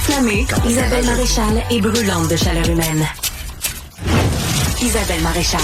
Enflammée, Isabelle Maréchal est brûlante de chaleur humaine. Isabelle Maréchal.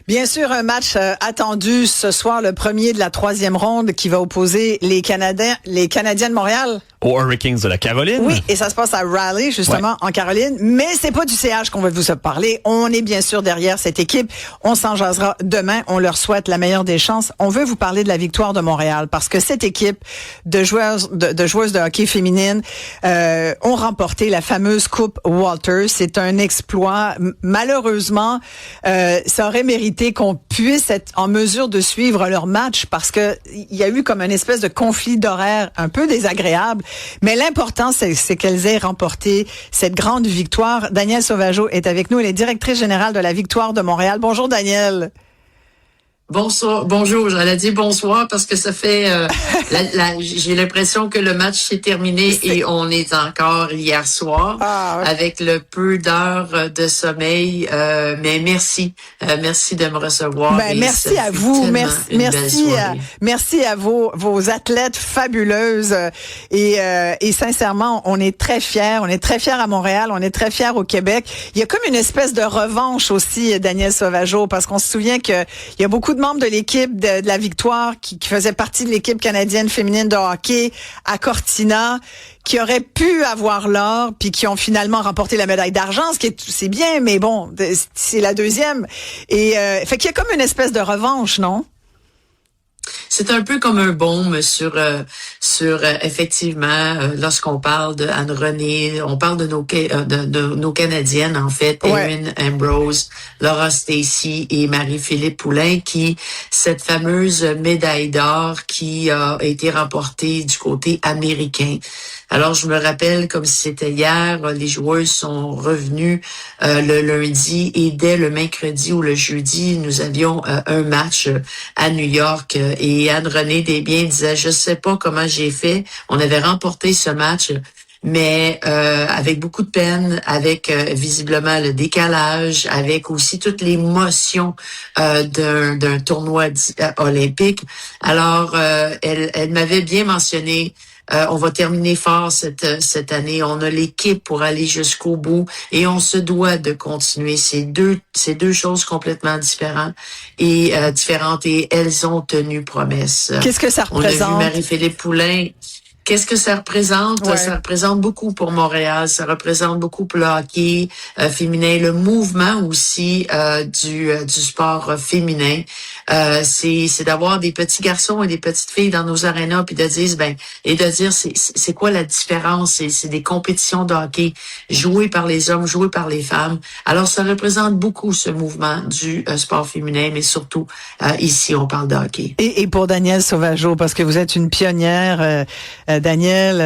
Bien sûr, un match attendu ce soir, le premier de la troisième ronde qui va opposer les Canadiens de Montréal aux Hurricanes de la Caroline. Oui, et ça se passe à Raleigh, justement, en Caroline. Mais c'est pas du CH qu'on va vous parler. On est bien sûr derrière cette équipe. On s'en jasera demain. On leur souhaite la meilleure des chances. On veut vous parler de la victoire de Montréal parce que cette équipe de joueuses de hockey féminine ont remporté la fameuse Coupe Walters. C'est un exploit. Malheureusement, ça aurait mérité qu'on puisse être en mesure de suivre leur match parce que il y a eu comme une espèce de conflit d'horaire un peu désagréable. Mais l'important, c'est qu'elles aient remporté cette grande victoire. Danielle Sauvageau est avec nous. Elle est directrice générale de la Victoire de Montréal. Bonjour, Danielle. Bonsoir, bonjour, j'allais dire bonsoir parce que ça fait, j'ai l'impression que le match s'est terminé et on est encore hier soir avec le peu d'heures de sommeil. Mais merci de me recevoir. Merci à vous, merci à vos athlètes fabuleuses et sincèrement, on est très fiers à Montréal, on est très fiers au Québec. Il y a comme une espèce de revanche aussi, Danielle Sauvageau, parce qu'on se souvient que il y a beaucoup de membres de l'équipe de la Victoire qui faisaient partie de l'équipe canadienne féminine de hockey à Cortina, qui auraient pu avoir l'or puis qui ont finalement remporté la médaille d'argent, c'est bien, mais bon, c'est la deuxième. Et fait qu'il y a comme une espèce de revanche, non? C'est un peu comme un baume sur effectivement lorsqu'on parle de Anne-Renée, on parle de nos Canadiennes en fait, Erin Ambrose, Laura Stacey et Marie-Philippe Poulin, qui cette fameuse médaille d'or qui a été remportée du côté américain. Alors, je me rappelle comme si c'était hier, les joueuses sont revenues le lundi et dès le mercredi ou le jeudi, nous avions un match à New York et Anne-Renée Desbiens disait, je sais pas comment j'ai fait. On avait remporté ce match, mais avec beaucoup de peine, avec visiblement le décalage, avec aussi toute l'émotion d'un tournoi olympique. Alors, elle m'avait bien mentionné. On va terminer fort cette année. On a l'équipe pour aller jusqu'au bout et on se doit de continuer. C'est deux choses complètement différentes et elles ont tenu promesse. Qu'est-ce que ça représente? On a vu Marie-Philippe Poulin. Qu'est-ce que ça représente? Ouais. Ça représente beaucoup pour Montréal, ça représente beaucoup pour le hockey féminin, le mouvement aussi du sport féminin. C'est d'avoir des petits garçons et des petites filles dans nos arénas puis de dire c'est quoi la différence? C'est des compétitions de hockey jouées par les hommes, jouées par les femmes. Alors ça représente beaucoup ce mouvement du sport féminin, mais surtout ici on parle de hockey. Et pour Danielle Sauvageau, parce que vous êtes une pionnière. Danielle,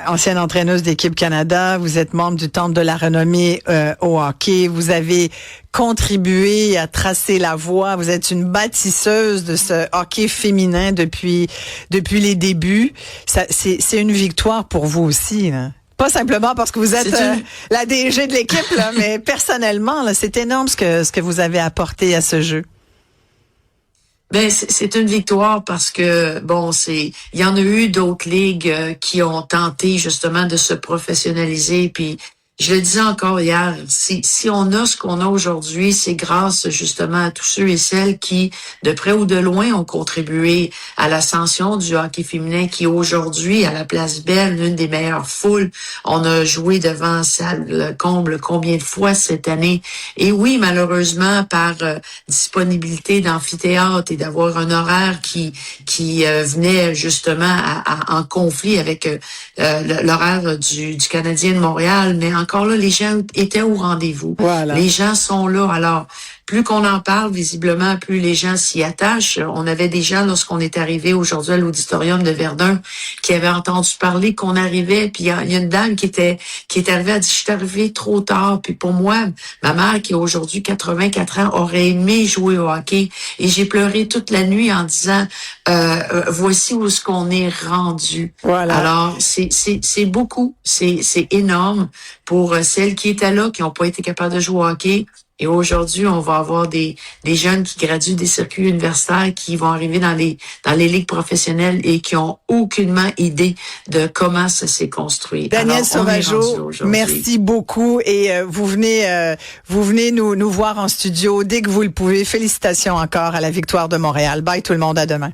ancienne entraîneuse d'équipe Canada, vous êtes membre du Temple de la renommée au hockey, vous avez contribué à tracer la voie, vous êtes une bâtisseuse de ce hockey féminin depuis les débuts. C'est une victoire pour vous aussi, là. Pas simplement parce que vous êtes la DG de l'équipe, là, mais personnellement, là, c'est énorme ce que vous avez apporté à ce jeu. Ben c'est une victoire parce que il y en a eu d'autres ligues qui ont tenté justement de se professionnaliser puis je le disais encore hier, si on a ce qu'on a aujourd'hui, c'est grâce justement à tous ceux et celles qui, de près ou de loin, ont contribué à l'ascension du hockey féminin qui aujourd'hui, à la Place Belle, l'une des meilleures foules, on a joué devant salle comble combien de fois cette année. Et oui, malheureusement, par disponibilité d'amphithéâtre et d'avoir un horaire qui venait justement en conflit avec l'horaire du Canadien de Montréal, mais encore là, les gens étaient au rendez-vous. Voilà. Les gens sont là. Alors, plus qu'on en parle, visiblement, plus les gens s'y attachent. On avait des gens, lorsqu'on est arrivé aujourd'hui à l'auditorium de Verdun, qui avaient entendu parler qu'on arrivait, puis il y a une dame qui est arrivée, elle dit, je suis arrivée trop tard, puis pour moi, ma mère, qui a aujourd'hui 84 ans, aurait aimé jouer au hockey, et j'ai pleuré toute la nuit en disant, voici où est-ce qu'on est rendu. Voilà. Alors, c'est beaucoup, c'est énorme pour celles qui étaient là, qui n'ont pas été capables de jouer au hockey. Et aujourd'hui, on va avoir des jeunes qui graduent des circuits universitaires qui vont arriver dans les ligues professionnelles et qui ont aucunement idée de comment ça s'est construit. Danielle Sauvageau, merci beaucoup et vous venez nous voir en studio dès que vous le pouvez. Félicitations encore à la victoire de Montréal. Bye tout le monde, à demain.